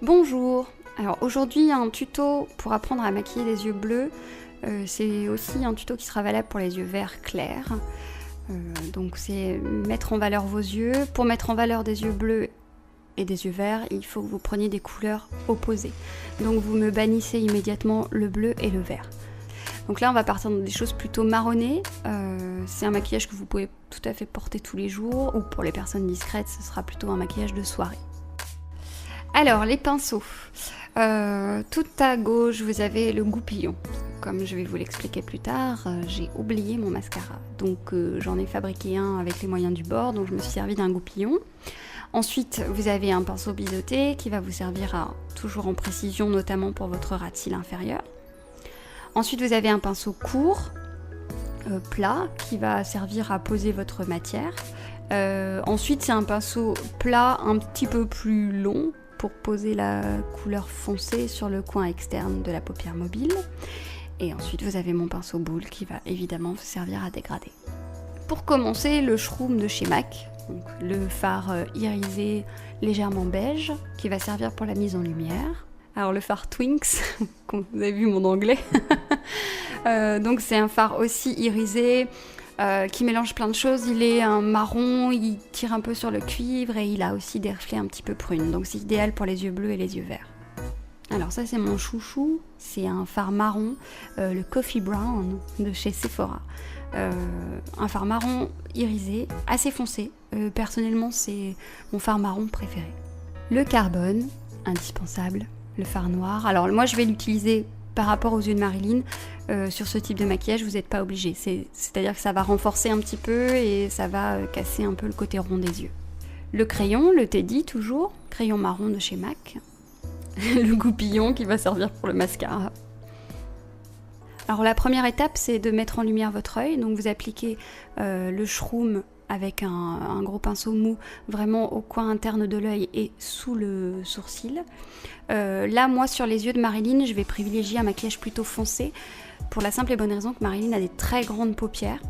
Bonjour. Alors aujourd'hui un tuto pour apprendre à maquiller les yeux bleus. C'est aussi un tuto qui sera valable pour les yeux verts clairs. Donc c'est mettre en valeur vos yeux. Pour mettre en valeur des yeux bleus et des yeux verts, il faut que vous preniez des couleurs opposées. Donc vous me bannissez immédiatement le bleu et le vert. Donc là on va partir dans des choses plutôt marronnées. C'est un maquillage que vous pouvez tout à fait porter tous les jours, ou pour les personnes discrètes ce sera plutôt un maquillage de soirée. Alors les pinceaux. Tout à gauche vous avez le goupillon. Comme je vais vous l'expliquer plus tard, j'ai oublié mon mascara. Donc j'en ai fabriqué un avec les moyens du bord, donc je me suis servi d'un goupillon. Ensuite vous avez un pinceau biseauté qui va vous servir à toujours en précision, notamment pour votre ras de cils inférieur. Ensuite vous avez un pinceau court, plat, qui va servir à poser votre matière. Ensuite c'est un pinceau plat un petit peu plus long pour poser la couleur foncée sur le coin externe de la paupière mobile. Et ensuite vous avez mon pinceau boule qui va évidemment vous servir à dégrader. Pour commencer, le shroom de chez MAC, donc le fard irisé légèrement beige qui va servir pour la mise en lumière. Alors le fard Twinks, vous avez vu mon anglais. Donc c'est un fard aussi irisé qui mélange plein de choses. Il est un marron, il tire un peu sur le cuivre et il a aussi des reflets un petit peu prunes. Donc c'est idéal pour les yeux bleus et les yeux verts. Alors ça c'est mon chouchou, c'est un fard marron, le Coffee Brown de chez Sephora. Un fard marron irisé, assez foncé. Personnellement c'est mon fard marron préféré. Le carbone, indispensable. Le fard noir. Alors moi je vais l'utiliser par rapport aux yeux de Marilyn. Sur ce type de maquillage vous n'êtes pas obligé. C'est-à-dire que ça va renforcer un petit peu et ça va casser un peu le côté rond des yeux. Le crayon, le Teddy toujours, crayon marron de chez MAC. Le goupillon qui va servir pour le mascara. Alors la première étape c'est de mettre en lumière votre œil. Donc vous appliquez le shroom avec un gros pinceau mou vraiment au coin interne de l'œil et sous le sourcil. Là moi sur les yeux de Marilyn je vais privilégier un maquillage plutôt foncé pour la simple et bonne raison que Marilyn a des très grandes paupières.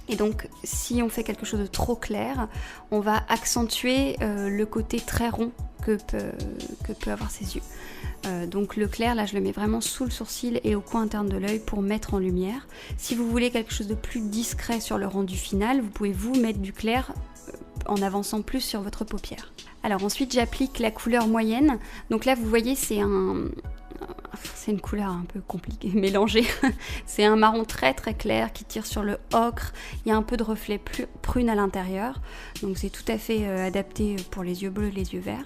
Et donc si on fait quelque chose de trop clair, on va accentuer le côté très rond que peut avoir ses yeux. Donc le clair, là je le mets vraiment sous le sourcil et au coin interne de l'œil pour mettre en lumière. Si vous voulez quelque chose de plus discret sur le rendu final, vous pouvez vous mettre du clair en avançant plus sur votre paupière. Alors ensuite j'applique la couleur moyenne. Donc là vous voyez c'est une couleur un peu compliquée, mélangée. C'est un marron très très clair qui tire sur le ocre. Il y a un peu de reflet prune à l'intérieur. Donc c'est tout à fait adapté pour les yeux bleus et les yeux verts.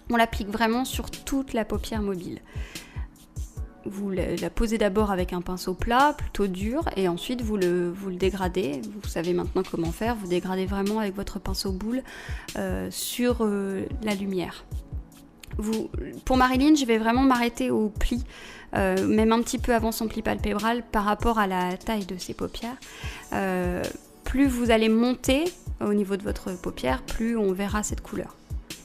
On l'applique vraiment sur toute la paupière mobile. Vous la posez d'abord avec un pinceau plat, plutôt dur, et ensuite vous le dégradez. Vous savez maintenant comment faire. Vous dégradez vraiment avec votre pinceau boule sur la lumière. Pour Marilyn, je vais vraiment m'arrêter au pli, même un petit peu avant son pli palpébral par rapport à la taille de ses paupières. Plus vous allez monter au niveau de votre paupière, plus on verra cette couleur.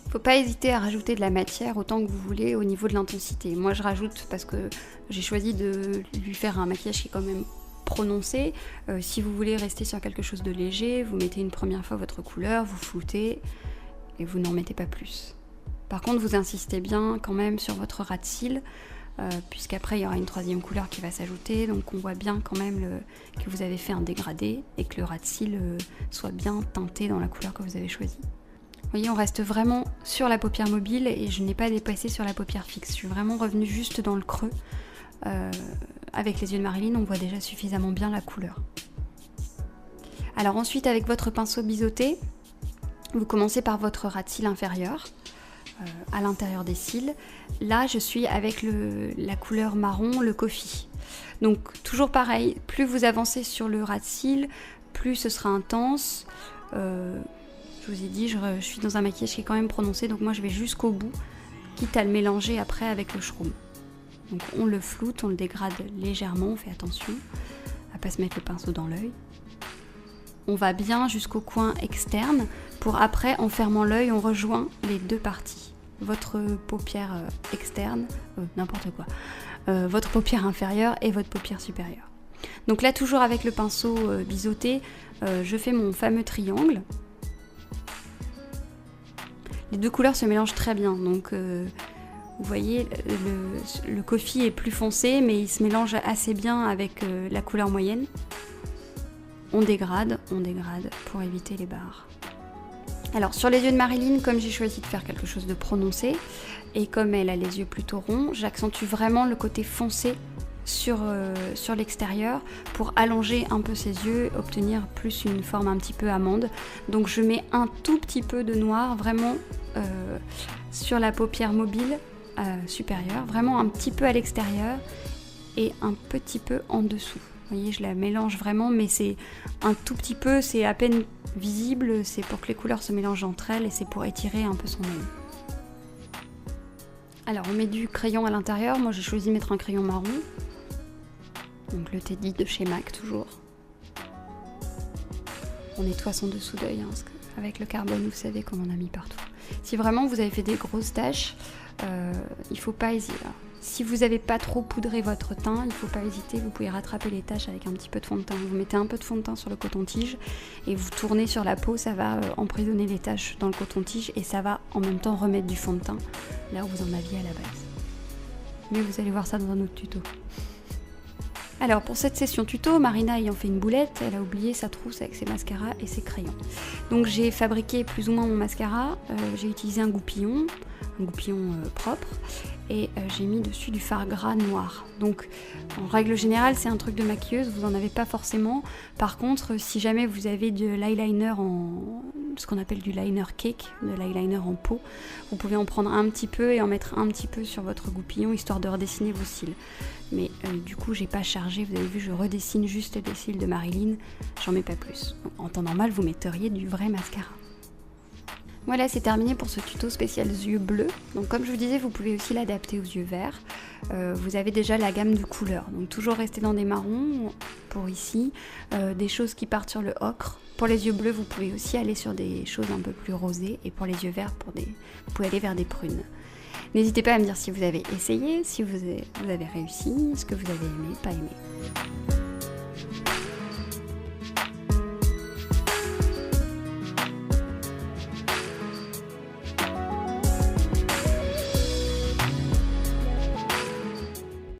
Faut pas hésiter à rajouter de la matière autant que vous voulez au niveau de l'intensité. Moi je rajoute parce que j'ai choisi de lui faire un maquillage qui est quand même prononcé. Si vous voulez rester sur quelque chose de léger, vous mettez une première fois votre couleur, vous floutez et vous n'en mettez pas plus. Par contre vous insistez bien quand même sur votre ras de cils, puisqu'après il y aura une troisième couleur qui va s'ajouter, donc on voit bien quand même que vous avez fait un dégradé et que le ras de cils soit bien teinté dans la couleur que vous avez choisie. Vous voyez, on reste vraiment sur la paupière mobile et je n'ai pas dépassé sur la paupière fixe. Je suis vraiment revenue juste dans le creux. Avec les yeux de Marilyn, on voit déjà suffisamment bien la couleur. Alors ensuite, avec votre pinceau biseauté, vous commencez par votre ras de cils inférieur, à l'intérieur des cils. Là, je suis avec la couleur marron, le coffee. Donc toujours pareil, plus vous avancez sur le ras de cils, plus ce sera intense. Je vous ai dit, je suis dans un maquillage qui est quand même prononcé, donc moi je vais jusqu'au bout, quitte à le mélanger après avec le shroom. Donc on le floute, on le dégrade légèrement, on fait attention à pas se mettre le pinceau dans l'œil. On va bien jusqu'au coin externe, pour après, en fermant l'œil, on rejoint les deux parties. Votre paupière externe, n'importe quoi, votre paupière inférieure et votre paupière supérieure. Donc là, toujours avec le pinceau biseauté, je fais mon fameux triangle. Les deux couleurs se mélangent très bien, donc Vous voyez, le coffee est plus foncé, mais il se mélange assez bien avec la couleur moyenne. On dégrade pour éviter les barres. Alors sur les yeux de Marilyn, comme j'ai choisi de faire quelque chose de prononcé, et comme elle a les yeux plutôt ronds, j'accentue vraiment le côté foncé sur l'extérieur pour allonger un peu ses yeux, obtenir plus une forme un petit peu amande. Donc je mets un tout petit peu de noir vraiment sur la paupière mobile supérieure, vraiment un petit peu à l'extérieur et un petit peu en dessous. Vous voyez, je la mélange vraiment, mais c'est un tout petit peu, c'est à peine visible, c'est pour que les couleurs se mélangent entre elles et c'est pour étirer un peu son œil. Alors on met du crayon à l'intérieur, moi j'ai choisi de mettre un crayon marron, donc le Teddy de chez MAC toujours. On nettoie son dessous d'œil, hein, parce qu'avec le carbone vous savez qu'on en a mis partout. Si vraiment vous avez fait des grosses taches, il ne faut pas hésiter. Si vous n'avez pas trop poudré votre teint, il ne faut pas hésiter, vous pouvez rattraper les taches avec un petit peu de fond de teint. Vous mettez un peu de fond de teint sur le coton-tige et vous tournez sur la peau, ça va emprisonner les taches dans le coton-tige et ça va en même temps remettre du fond de teint là où vous en aviez à la base. Mais vous allez voir ça dans un autre tuto. Alors pour cette session tuto, Marina ayant fait une boulette, elle a oublié sa trousse avec ses mascaras et ses crayons. Donc j'ai fabriqué plus ou moins mon mascara, j'ai utilisé un goupillon propre et j'ai mis dessus du fard gras noir. Donc en règle générale c'est un truc de maquilleuse, vous n'en avez pas forcément. Par contre si jamais vous avez de l'eyeliner ce qu'on appelle du liner cake, de l'eyeliner en pot, vous pouvez en prendre un petit peu et en mettre un petit peu sur votre goupillon histoire de redessiner vos cils. Mais du coup j'ai pas chargé, vous avez vu je redessine juste les cils de Marilyn, j'en mets pas plus. Donc, en temps normal vous metteriez du vrai mascara. Voilà, c'est terminé pour ce tuto spécial yeux bleus. Donc comme je vous disais, vous pouvez aussi l'adapter aux yeux verts. Vous avez déjà la gamme de couleurs, donc toujours rester dans des marrons pour ici, des choses qui partent sur le ocre. Pour les yeux bleus, vous pouvez aussi aller sur des choses un peu plus rosées, et pour les yeux verts, vous pouvez aller vers des prunes. N'hésitez pas à me dire si vous avez essayé, si vous avez réussi, ce que vous avez aimé, pas aimé.